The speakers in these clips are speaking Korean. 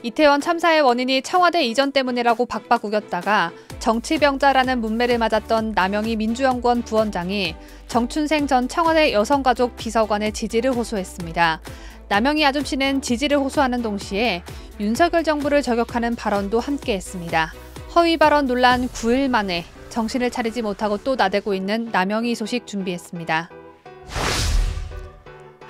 이태원 참사의 원인이 청와대 이전 때문이라고 박박 우겼다가 정치병자라는 문매를 맞았던 남영희 민주연구원 부원장이 정춘생 전 청와대 여성가족 비서관의 지지를 호소했습니다. 남영희 아줌씨는 지지를 호소하는 동시에 윤석열 정부를 저격하는 발언도 함께했습니다. 허위 발언 논란 9일 만에 정신을 차리지 못하고 또 나대고 있는 남영희 소식 준비했습니다.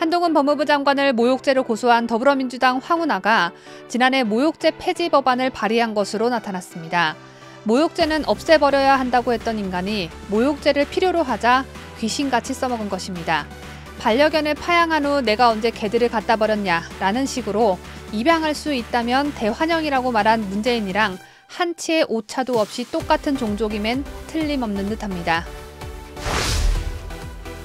한동훈 법무부 장관을 모욕죄로 고소한 더불어민주당 황운하가 지난해 모욕죄 폐지 법안을 발의한 것으로 나타났습니다. 모욕죄는 없애버려야 한다고 했던 인간이 모욕죄를 필요로 하자 귀신같이 써먹은 것입니다. 반려견을 파양한 후 내가 언제 개들을 갖다 버렸냐라는 식으로 입양할 수 있다면 대환영이라고 말한 문재인이랑 한치의 오차도 없이 똑같은 종족임엔 틀림없는 듯합니다.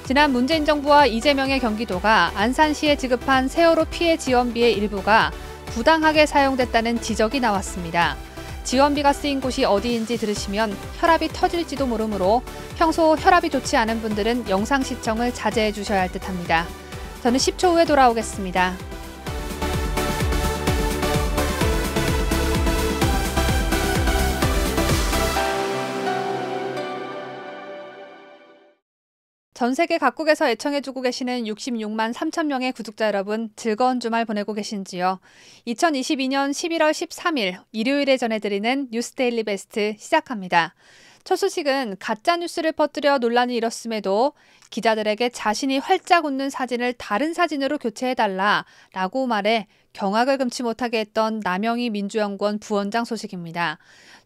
지난 문재인 정부와 이재명의 경기도가 안산시에 지급한 세월호 피해 지원비의 일부가 부당하게 사용됐다는 지적이 나왔습니다. 지원비가 쓰인 곳이 어디인지 들으시면 혈압이 터질지도 모르므로 평소 혈압이 좋지 않은 분들은 영상 시청을 자제해 주셔야 할 듯합니다. 저는 10초 후에 돌아오겠습니다. 전 세계 각국에서 애청해주고 계시는 66만 3천 명의 구독자 여러분, 즐거운 주말 보내고 계신지요? 2022년 11월 13일 일요일에 전해드리는 뉴스데일리 베스트 시작합니다. 첫 소식은 가짜뉴스를 퍼뜨려 논란이 일었음에도 기자들에게 자신이 활짝 웃는 사진을 다른 사진으로 교체해달라라고 말해 경악을 금치 못하게 했던 남영희 민주연구원 부원장 소식입니다.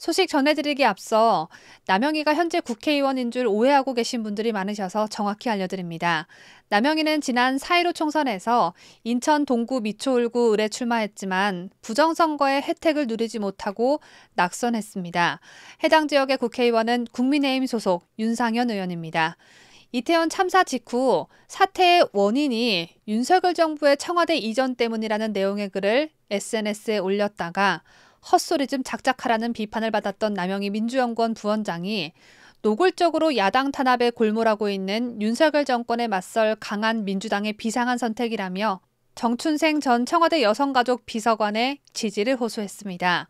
소식 전해드리기 앞서 남영희가 현재 국회의원인 줄 오해하고 계신 분들이 많으셔서 정확히 알려드립니다. 남영희는 지난 4.15 총선에서 인천 동구 미추홀구 을에 출마했지만 부정선거의 혜택을 누리지 못하고 낙선했습니다. 해당 지역의 국회의원은 국민의힘 소속 윤상현 의원입니다. 이태원 참사 직후 사태의 원인이 윤석열 정부의 청와대 이전 때문이라는 내용의 글을 SNS에 올렸다가 헛소리 좀 작작하라는 비판을 받았던 남영희 민주연구원 부원장이 노골적으로 야당 탄압에 골몰하고 있는 윤석열 정권에 맞설 강한 민주당의 비상한 선택이라며 정춘생 전 청와대 여성가족 비서관의 지지를 호소했습니다.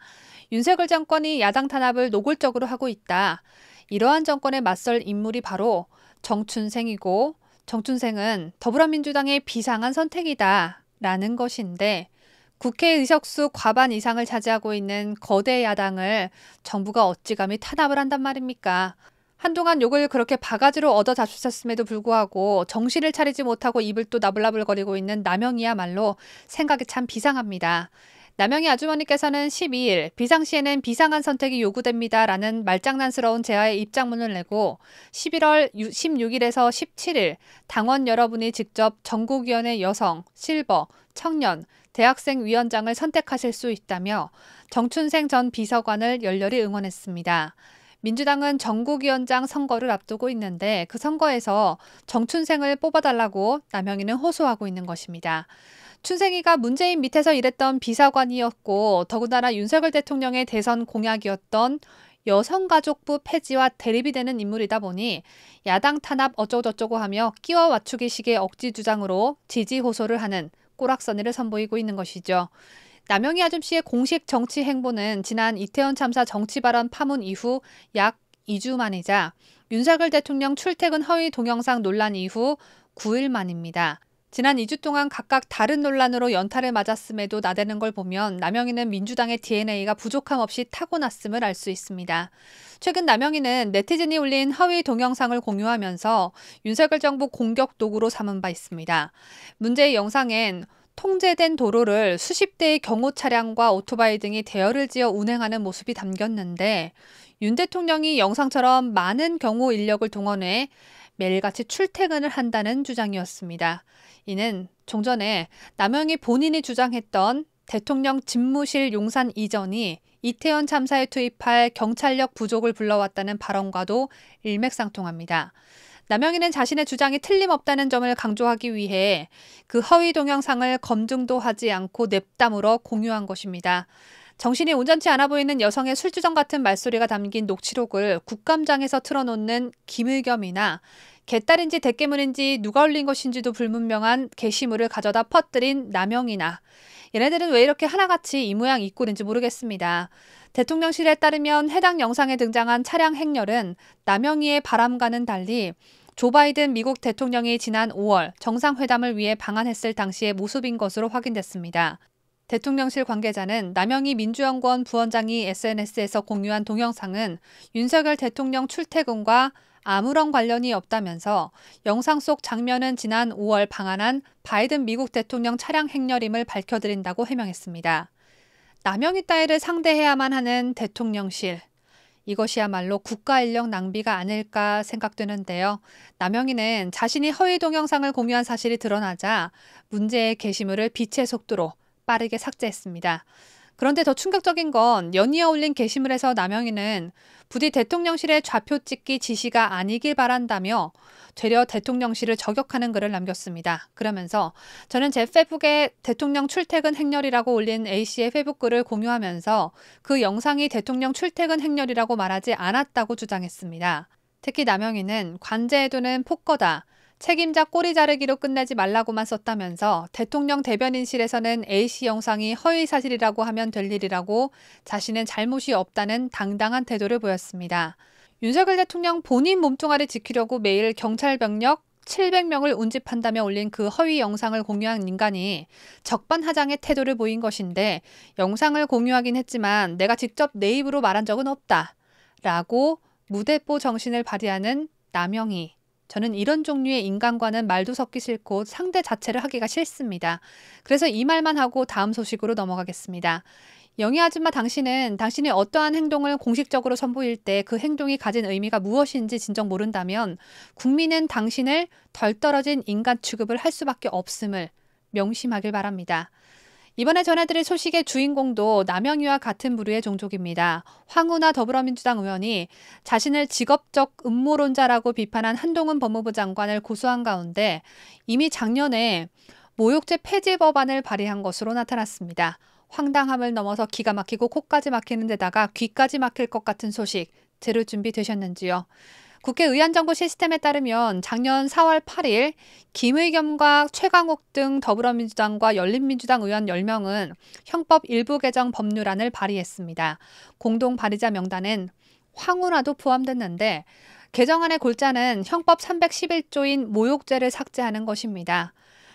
윤석열 정권이 야당 탄압을 노골적으로 하고 있다. 이러한 정권에 맞설 인물이 바로 정춘생이고 정춘생은 더불어민주당의 비상한 선택이다 라는 것인데 국회 의석수 과반 이상을 차지하고 있는 거대 야당을 정부가 어찌 감히 탄압을 한단 말입니까? 한동안 욕을 그렇게 바가지로 얻어 잡수셨음에도 불구하고 정신을 차리지 못하고 입을 또 나불나불거리고 있는 남영희야말로 생각이 참 비상합니다. 남영희 아주머니께서는 12일 비상시에는 비상한 선택이 요구됩니다라는 말장난스러운 제아의 입장문을 내고 11월 16일에서 17일 당원 여러분이 직접 전국위원회 여성, 실버, 청년, 대학생 위원장을 선택하실 수 있다며 정춘생 전 비서관을 열렬히 응원했습니다. 민주당은 전국위원장 선거를 앞두고 있는데 그 선거에서 정춘생을 뽑아달라고 남영희는 호소하고 있는 것입니다. 춘생이가 문재인 밑에서 일했던 비서관이었고 더군다나 윤석열 대통령의 대선 공약이었던 여성가족부 폐지와 대립이 되는 인물이다 보니 야당 탄압 어쩌고저쩌고 하며 끼워 맞추기식의 억지 주장으로 지지 호소를 하는 꼬락서니를 선보이고 있는 것이죠. 남영희 아줌씨의 공식 정치 행보는 지난 이태원 참사 정치 발언 파문 이후 약 2주 만이자 윤석열 대통령 출퇴근 허위 동영상 논란 이후 9일 만입니다. 지난 2주 동안 각각 다른 논란으로 연타를 맞았음에도 나대는 걸 보면 남영희는 민주당의 DNA가 부족함 없이 타고났음을 알 수 있습니다. 최근 남영희는 네티즌이 올린 허위 동영상을 공유하면서 윤석열 정부 공격 도구로 삼은 바 있습니다. 문제의 영상엔 통제된 도로를 수십 대의 경호 차량과 오토바이 등이 대열을 지어 운행하는 모습이 담겼는데 윤 대통령이 영상처럼 많은 경호 인력을 동원해 매일같이 출퇴근을 한다는 주장이었습니다. 이는 종전에 남영희 본인이 주장했던 대통령 집무실 용산 이전이 이태원 참사에 투입할 경찰력 부족을 불러왔다는 발언과도 일맥상통합니다. 남영희는 자신의 주장이 틀림없다는 점을 강조하기 위해 그 허위 동영상을 검증도 하지 않고 냅다물어 공유한 것입니다. 정신이 온전치 않아 보이는 여성의 술주정 같은 말소리가 담긴 녹취록을 국감장에서 틀어놓는 김의겸이나 개딸인지 대깨문인지 누가 올린 것인지도 불분명한 게시물을 가져다 퍼뜨린 남영이나 얘네들은 왜 이렇게 하나같이 이 모양 이 꼴인지 모르겠습니다. 대통령실에 따르면 해당 영상에 등장한 차량 행렬은 남영희의 바람과는 달리 조 바이든 미국 대통령이 지난 5월 정상회담을 위해 방한했을 당시의 모습인 것으로 확인됐습니다. 대통령실 관계자는 남영희 민주연구원 부원장이 SNS에서 공유한 동영상은 윤석열 대통령 출퇴근과 아무런 관련이 없다면서 영상 속 장면은 지난 5월 방한한 바이든 미국 대통령 차량 행렬임을 밝혀드린다고 해명했습니다. 남영희 따위를 상대해야만 하는 대통령실. 이것이야말로 국가인력 낭비가 아닐까 생각되는데요. 남영희는 자신이 허위 동영상을 공유한 사실이 드러나자 문제의 게시물을 빛의 속도로 빠르게 삭제했습니다. 그런데 더 충격적인 건 연이어 올린 게시물에서 남영희는 부디 대통령실의 좌표 찍기 지시가 아니길 바란다며 되려 대통령실을 저격하는 글을 남겼습니다. 그러면서 저는 제 페북에 대통령 출퇴근 행렬이라고 올린 A씨의 페북 글을 공유하면서 그 영상이 대통령 출퇴근 행렬이라고 말하지 않았다고 주장했습니다. 특히 남영희는 관제해두는 폭거다. 책임자 꼬리 자르기로 끝내지 말라고만 썼다면서 대통령 대변인실에서는 A씨 영상이 허위 사실이라고 하면 될 일이라고 자신은 잘못이 없다는 당당한 태도를 보였습니다. 윤석열 대통령 본인 몸뚱아리 지키려고 매일 경찰 병력 700명을 운집한다며 올린 그 허위 영상을 공유한 인간이 적반하장의 태도를 보인 것인데 영상을 공유하긴 했지만 내가 직접 내 입으로 말한 적은 없다. 라고 무대뽀 정신을 발휘하는 남영희. 저는 이런 종류의 인간과는 말도 섞기 싫고 상대 자체를 하기가 싫습니다. 그래서 이 말만 하고 다음 소식으로 넘어가겠습니다. 영희 아줌마 당신이 어떠한 행동을 공식적으로 선보일 때 그 행동이 가진 의미가 무엇인지 진정 모른다면 국민은 당신을 덜 떨어진 인간 취급을 할 수밖에 없음을 명심하길 바랍니다. 이번에 전해드릴 소식의 주인공도 남영희와 같은 부류의 종족입니다. 황운하 더불어민주당 의원이 자신을 직업적 음모론자라고 비판한 한동훈 법무부 장관을 고소한 가운데 이미 작년에 모욕죄 폐지 법안을 발의한 것으로 나타났습니다. 황당함을 넘어서 기가 막히고 코까지 막히는 데다가 귀까지 막힐 것 같은 소식 들을 준비 되셨는지요? 국회 의안정보 시스템에 따르면 작년 4월 8일 김의겸과 최강욱 등 더불어민주당과 열린민주당 의원 10명은 형법 일부 개정 법률안을 발의했습니다. 공동 발의자 명단엔 황운하도 포함됐는데 개정안의 골자는 형법 311조인 모욕죄를 삭제하는 것입니다.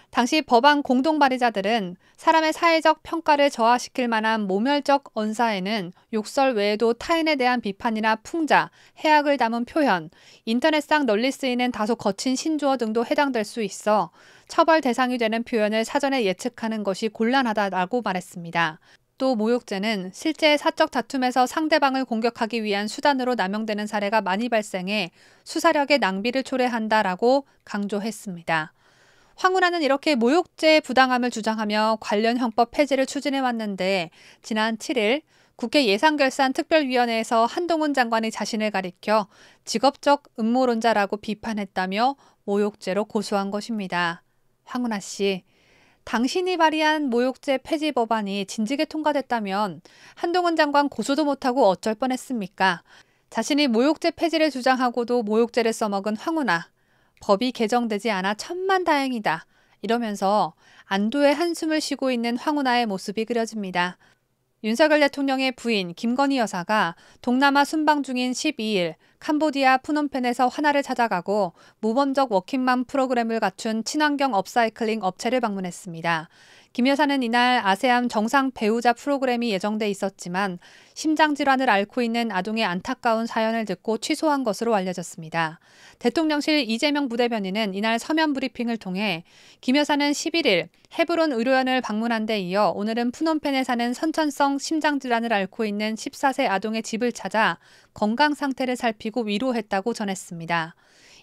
당시 법안 공동 발의자들은 사람의 사회적 평가를 저하시킬 만한 모멸적 언사에는 욕설 외에도 타인에 대한 비판이나 풍자, 해악을 담은 표현, 인터넷상 널리 쓰이는 다소 거친 신조어 등도 해당될 수 있어 처벌 대상이 되는 표현을 사전에 예측하는 것이 곤란하다라고 말했습니다. 또 모욕죄는 실제 사적 다툼에서 상대방을 공격하기 위한 수단으로 남용되는 사례가 많이 발생해 수사력의 낭비를 초래한다라고 강조했습니다. 황운하는 이렇게 모욕죄 부당함을 주장하며 관련 형법 폐지를 추진해왔는데 지난 7일 국회 예산결산특별위원회에서 한동훈 장관이 자신을 가리켜 직업적 음모론자라고 비판했다며 모욕죄로 고소한 것입니다. 황운하 씨, 당신이 발의한 모욕죄 폐지 법안이 진즉에 통과됐다면 한동훈 장관 고소도 못하고 어쩔 뻔했습니까? 자신이 모욕죄 폐지를 주장하고도 모욕죄를 써먹은 황운하. 법이 개정되지 않아 천만다행이다. 이러면서 안도의 한숨을 쉬고 있는 황운하의 모습이 그려집니다. 윤석열 대통령의 부인 김건희 여사가 동남아 순방 중인 12일 캄보디아 푸놈펜에서 화나를 찾아가고 모범적 워킹맘 프로그램을 갖춘 친환경 업사이클링 업체를 방문했습니다. 김 여사는 이날 아세안 정상 배우자 프로그램이 예정돼 있었지만 심장질환을 앓고 있는 아동의 안타까운 사연을 듣고 취소한 것으로 알려졌습니다. 대통령실 이재명 부대변인은 이날 서면 브리핑을 통해 김 여사는 11일 헤브론 의료원을 방문한 데 이어 오늘은 푸놈펜에 사는 선천성 심장질환을 앓고 있는 14세 아동의 집을 찾아 건강 상태를 살피고 위로했다고 전했습니다.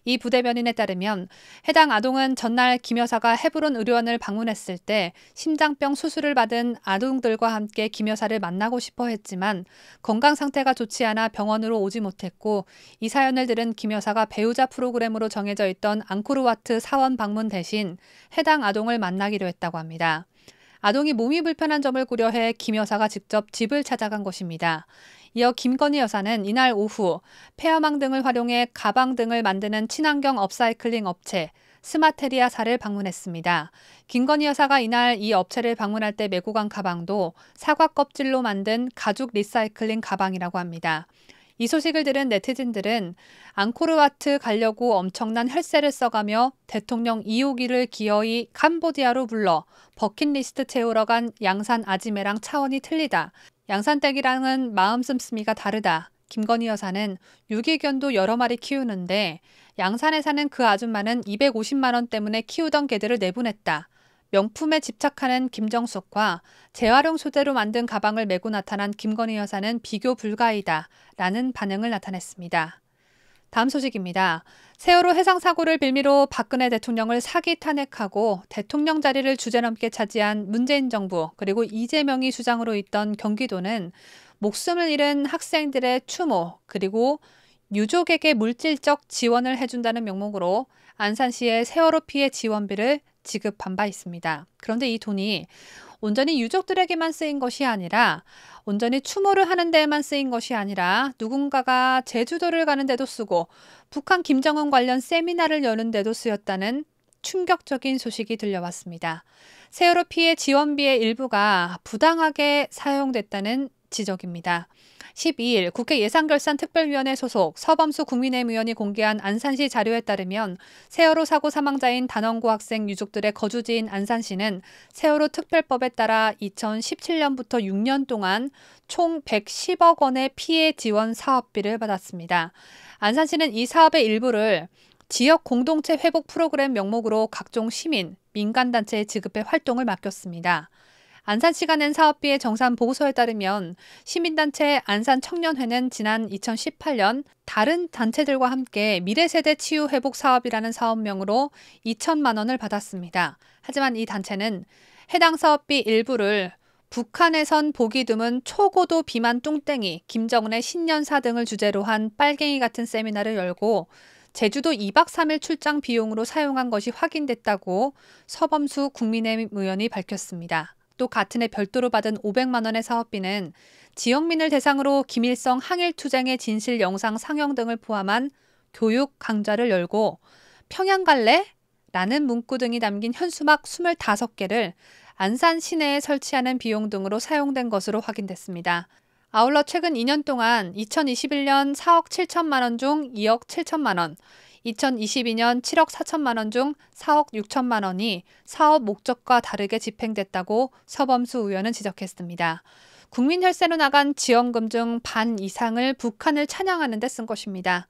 이 부대변인에 따르면 해당 아동은 전날 김 여사가 헤브론 의료원을 방문했을 때 심장병 수술을 받은 아동들과 함께 김 여사를 만나고 싶어 했지만 건강 상태가 좋지 않아 병원으로 오지 못했고 이 사연을 들은 김 여사가 배우자 프로그램으로 정해져 있던 앙코르와트 사원 방문 대신 해당 아동을 만나기로 했다고 합니다. 아동이 몸이 불편한 점을 고려해 김 여사가 직접 집을 찾아간 것입니다. 이어 김건희 여사는 이날 오후 폐어망 등을 활용해 가방 등을 만드는 친환경 업사이클링 업체 스마테리아사를 방문했습니다. 김건희 여사가 이날 이 업체를 방문할 때 메고 간 가방도 사과 껍질로 만든 가죽 리사이클링 가방이라고 합니다. 이 소식을 들은 네티즌들은 앙코르와트 가려고 엄청난 혈세를 써가며 대통령 2호기를 기어이 캄보디아로 불러 버킷리스트 채우러 간 양산 아지매랑 차원이 틀리다. 양산댁이랑은 마음 씀씀이가 다르다. 김건희 여사는 유기견도 여러 마리 키우는데 양산에 사는 그 아줌마는 250만 원 때문에 키우던 개들을 내보냈다. 명품에 집착하는 김정숙과 재활용 소재로 만든 가방을 메고 나타난 김건희 여사는 비교 불가이다 라는 반응을 나타냈습니다. 다음 소식입니다. 세월호 해상 사고를 빌미로 박근혜 대통령을 사기 탄핵하고 대통령 자리를 주제넘게 차지한 문재인 정부 그리고 이재명이 수장으로 있던 경기도는 목숨을 잃은 학생들의 추모 그리고 유족에게 물질적 지원을 해준다는 명목으로 안산시의 세월호 피해 지원비를 지급한 바 있습니다. 그런데 이 돈이 온전히 유족들에게만 쓰인 것이 아니라 온전히 추모를 하는 데에만 쓰인 것이 아니라 누군가가 제주도를 가는 데도 쓰고 북한 김정은 관련 세미나를 여는 데도 쓰였다는 충격적인 소식이 들려왔습니다. 세월호 피해 지원비의 일부가 부당하게 사용됐다는 지적입니다. 12일 국회 예산결산특별위원회 소속 서범수 국민의힘 의원이 공개한 안산시 자료에 따르면 세월호 사고 사망자인 단원고 학생 유족들의 거주지인 안산시는 세월호 특별법에 따라 2017년부터 6년 동안 총 110억 원의 피해 지원 사업비를 받았습니다. 안산시는 이 사업의 일부를 지역 공동체 회복 프로그램 명목으로 각종 시민, 민간단체에 지급해 활동을 맡겼습니다. 안산시가 낸 사업비의 정산 보고서에 따르면 시민단체 안산청년회는 지난 2018년 다른 단체들과 함께 미래세대 치유회복 사업이라는 사업명으로 2천만 원을 받았습니다. 하지만 이 단체는 해당 사업비 일부를 북한에선 보기 드문 초고도 비만 뚱땡이, 김정은의 신년사 등을 주제로 한 빨갱이 같은 세미나를 열고 제주도 2박 3일 출장 비용으로 사용한 것이 확인됐다고 서범수 국민의힘 의원이 밝혔습니다. 또 같은 해 별도로 받은 500만 원의 사업비는 지역민을 대상으로 김일성 항일투쟁의 진실 영상 상영 등을 포함한 교육 강좌를 열고 평양 갈래? 라는 문구 등이 담긴 현수막 25개를 안산 시내에 설치하는 비용 등으로 사용된 것으로 확인됐습니다. 아울러 최근 2년 동안 2021년 4억 7천만 원 중 2억 7천만 원, 2022년 7억 4천만 원 중 4억 6천만 원이 사업 목적과 다르게 집행됐다고 서범수 의원은 지적했습니다. 국민 혈세로 나간 지원금 중 반 이상을 북한을 찬양하는 데 쓴 것입니다.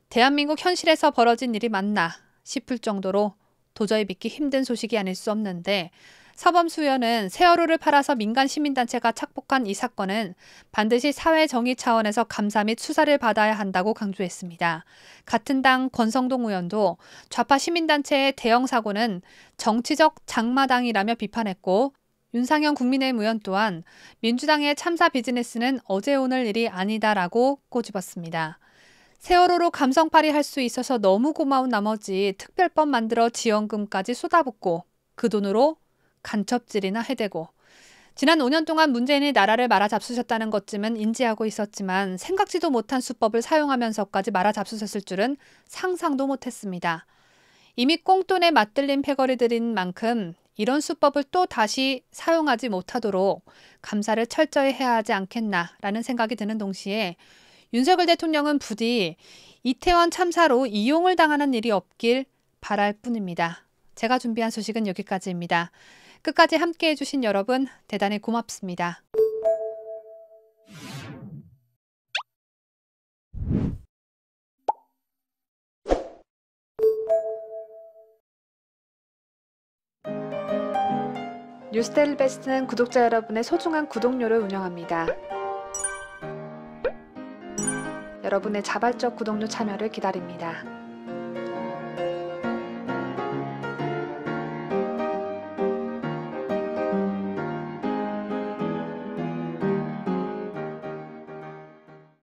대한민국 현실에서 벌어진 일이 맞나 싶을 정도로 도저히 믿기 힘든 소식이 아닐 수 없는데 서범수 의원은 세월호를 팔아서 민간 시민단체가 착복한 이 사건은 반드시 사회 정의 차원에서 감사 및 수사를 받아야 한다고 강조했습니다. 같은 당 권성동 의원도 좌파 시민단체의 대형 사고는 정치적 장마당이라며 비판했고 윤상현 국민의힘 의원 또한 민주당의 참사 비즈니스는 어제 오늘 일이 아니다라고 꼬집었습니다. 세월호로 감성팔이 할 수 있어서 너무 고마운 나머지 특별법 만들어 지원금까지 쏟아붓고 그 돈으로 간첩질이나 해대고 지난 5년 동안 문재인이 나라를 말아잡수셨다는 것쯤은 인지하고 있었지만 생각지도 못한 수법을 사용하면서까지 말아잡수셨을 줄은 상상도 못했습니다. 이미 꽁돈에 맞들린 패거리들인 만큼 이런 수법을 또 다시 사용하지 못하도록 감사를 철저히 해야 하지 않겠나라는 생각이 드는 동시에 윤석열 대통령은 부디 이태원 참사로 이용을 당하는 일이 없길 바랄 뿐입니다. 제가 준비한 소식은 여기까지입니다. 끝까지 함께해 주신 여러분 대단히 고맙습니다. 뉴스데일리 베스트는 구독자 여러분의 소중한 구독료를 운영합니다. 여러분의 자발적 구독료 참여를 기다립니다.